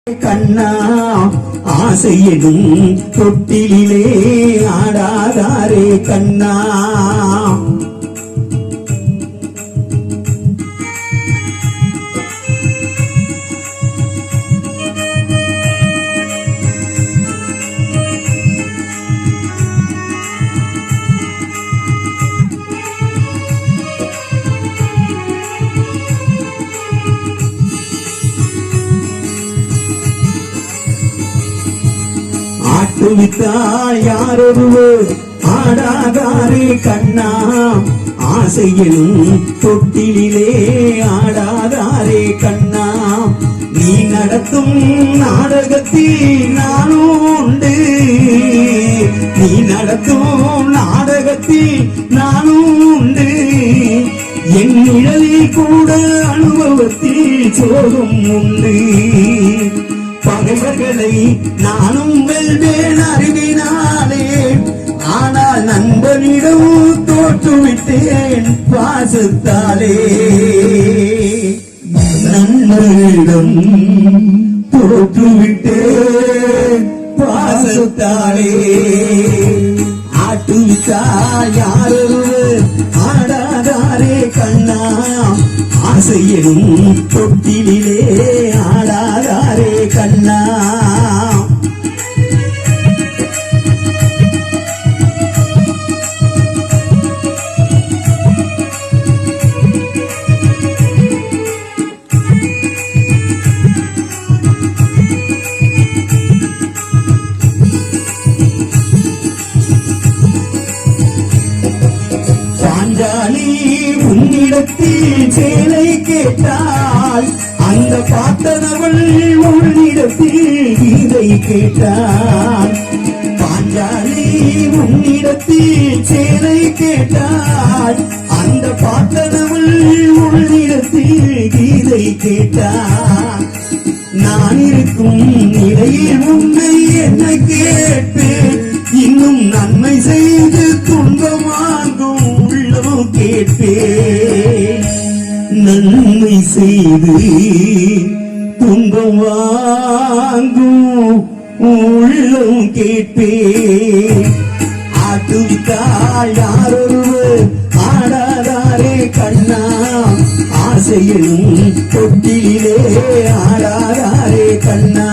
கண்ணா ஆசையெனும் தொட்டிலே ஆடாதாரே கண்ணா. ஆட்டுவித்தாய் யாரொருவர் ஆடாதாரே கண்ணா ஆசையெனும் தொட்டிலே ஆடாதாரே கண்ணா. நீ நடத்தும் நாடகத்தில் நானும் உண்டு, நீ நடத்தும் நாடகத்தில் நானும் உண்டு. என் நிழலில் கூட அனுபவத்தில் சோகம் உண்டு. பகைவர்களை நானும் வெல்வேன் அறிவினாலே, ஆனால் நண்பனிடம் தோற்றுவிட்டேன் பாசத்தாலே. நண்பனிடம் தோற்றுவிட்டேன் பாசத்தாலே. ஆட்டுவித்தாய் யாரொருவர் ஆடாதாரே கண்ணா ஆசையெனும் தொட்டிலே ஆடாதாரே கண்ணா. பாஞ்சாலி உன்னிடத்தில் சேலை கேட்டாள், அந்த பார்த்தனவள் உன்னிடத்தில் கீதை கேட்டாள். பாஞ்சாலி உன்னிடத்தில் சேலை கேட்டாள், அந்த பார்த்தனவள் உன்னிடத்தில் கீதை கேட்டாள். நான் இருக்கும் நிலையில் உன்னை என்ன கேட்பேன், இன்னும் நன்மை செய்து துன்பமாகும் உள்ளம் கேட்பேன். நன்மை செய்து துன்பம் வாங்கும் உள்ளம் கேட்பேன். ஆட்டுவித்தாய் யாரொருவர் ஆடாதாரே கண்ணா ஆசையெனும் தொட்டிலே ஆடாதாரே கண்ணா.